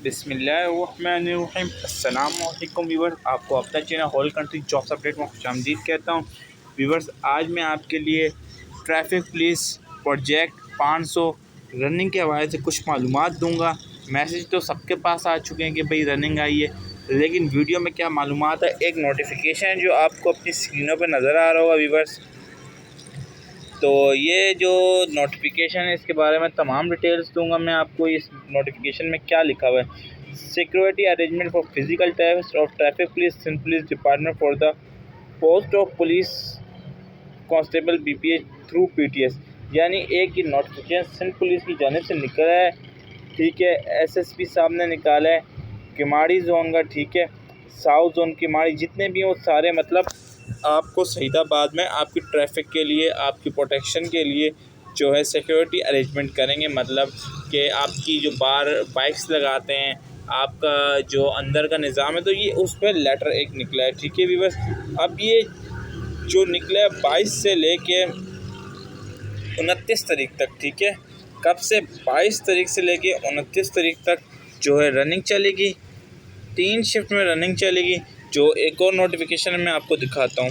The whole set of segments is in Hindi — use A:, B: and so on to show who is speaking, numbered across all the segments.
A: बिस्मिल्लाहिर्रहमानिर्रहीम। अस्सलाम वालेकुम व्यूअर्स, आपको अपना channel whole country jobs update में खुशामदीद कहता हूँ। व्यूअर्स, आज मैं आपके लिए ट्रैफिक पुलिस प्रोजेक्ट 500 रनिंग के हवाले से कुछ मालूमात दूंगा। मैसेज तो सबके पास आ चुके हैं कि भाई रनिंग आई है, लेकिन वीडियो में क्या मालूमात है, एक नोटिफिकेशन है जो आपको अपनी स्क्रीनों पर नज़र आ रहा होगा व्यूअर्स। तो ये जो नोटिफिकेशन है इसके बारे में तमाम डिटेल्स दूंगा मैं आपको। इस नोटिफिकेशन में क्या लिखा हुआ है, security arrangement for physical test of traffic police Sindh police department for the post of police constable BPH through PTS. यानी एक ही नोटिफिकेशन सिंध पुलिस की जानिब से निकला है, ठीक है। एसएसपी साहब ने निकाला है किमाड़ी जोन का, ठीक है। साउथ जोन किमाड़ी जितने भी हैं वो सारे मतलब आपको सईदाबाद में आपकी ट्रैफिक के लिए, आपकी प्रोटेक्शन के लिए जो है सिक्योरिटी अरेंजमेंट करेंगे। मतलब कि आपकी जो बाहर बाइक्स लगाते हैं, आपका जो अंदर का निज़ाम है, तो ये उस पर लेटर एक निकला है, ठीक है व्यूअर्स। अब ये जो निकला है 22 से लेके 29 तारीख तक, ठीक है। कब से? 22 तारीख से लेके 29 तारीख तक जो है रनिंग चलेगी। 3 शिफ्ट में रनिंग चलेगी। जो एक और नोटिफिकेशन मैं आपको दिखाता हूँ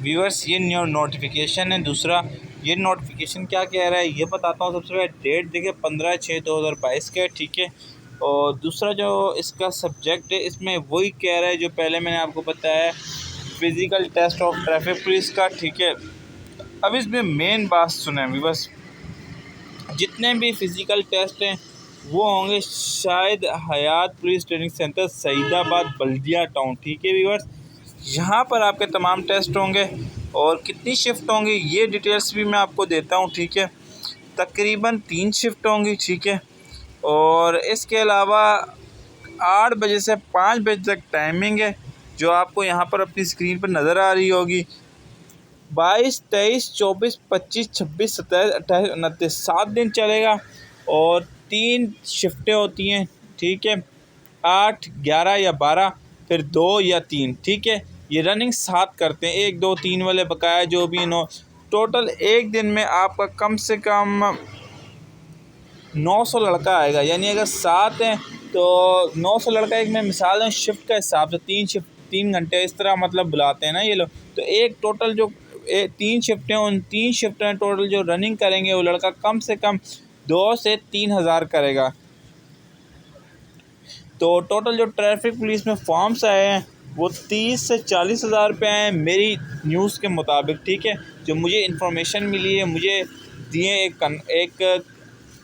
A: व्यूअर्स, ये नोटिफिकेशन है दूसरा। ये नोटिफिकेशन क्या कह रहा है ये बताता हूँ। सबसे पहले डेट देखिए 15/6/2022 का है, ठीक है। और दूसरा जो इसका सब्जेक्ट है, इसमें वही कह रहा है जो पहले मैंने आपको बताया, physical test of traffic police का, ठीक है। अब इसमें मेन बात सुने व्यूअर्स, जितने भी फ़िज़िकल टेस्ट हैं वो होंगे शायद हयात पुलिस ट्रेनिंग सेंटर सईदाबाद बल्दिया टाउन, ठीक है व्यूअर्स। यहाँ पर आपके तमाम टेस्ट होंगे और कितनी शिफ्ट होंगी ये डिटेल्स भी मैं आपको देता हूँ, ठीक है। तकरीबन 3 शिफ्ट होंगी, ठीक है। और इसके अलावा 8 बजे से 5 बजे तक टाइमिंग है जो आपको यहाँ पर अपनी स्क्रीन पर नज़र आ रही होगी। 22, 23, 24, 25, 26, 27, 28, 29 7 दिन चलेगा और 3 शिफ्टें होती हैं, ठीक है। 8, 11 या 12, फिर 2 या 3, ठीक है। ये रनिंग 7 करते हैं, 1, 2, 3 वाले बकाया जो भी नो। टोटल एक दिन में आपका कम से कम 900 लड़का आएगा। यानी अगर 7 हैं तो 900 लड़का। एक मैं मिसाल है शिफ्ट का हिसाब से 3 शिफ्ट 3 घंटे इस तरह मतलब बुलाते हैं ना ये लोग। तो एक टोटल जो 3 शिफ्टें, उन 3 शिफ्ट में टोटल जो रनिंग करेंगे वो लड़का कम से कम 2 से 3 हज़ार करेगा। तो टोटल जो ट्रैफिक पुलिस में फॉर्म्स आए हैं वो 30 से 40 हज़ार रुपये हैं मेरी न्यूज़ के मुताबिक, ठीक है। जो मुझे इन्फॉर्मेशन मिली है, मुझे दिए एक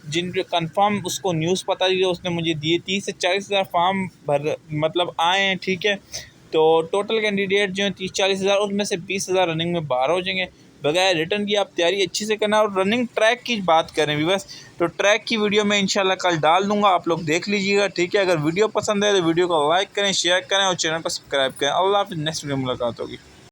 A: जिन कंफर्म उसको न्यूज़ पता चली उसने मुझे दिए 30 से 40 हज़ार फॉर्म भर मतलब आए हैं, ठीक है। तो टोटल कैंडिडेट जो हैं 30-40 हज़ार, उसमें से 20 हज़ार रनिंग में बाहर हो जाएंगे। बगैर रिटर्न की आप तैयारी अच्छी से करना। और रनिंग ट्रैक की बात करें भी बस, तो ट्रैक की वीडियो मैं इंशाल्लाह कल डाल दूंगा, आप लोग देख लीजिएगा, ठीक है। अगर वीडियो पसंद है तो वीडियो को लाइक करें, शेयर करें और चैनल को सब्सक्राइब करें। अल्लाह हाफ़िज़, नेक्स्ट वीडियो में मुलाकात होगी।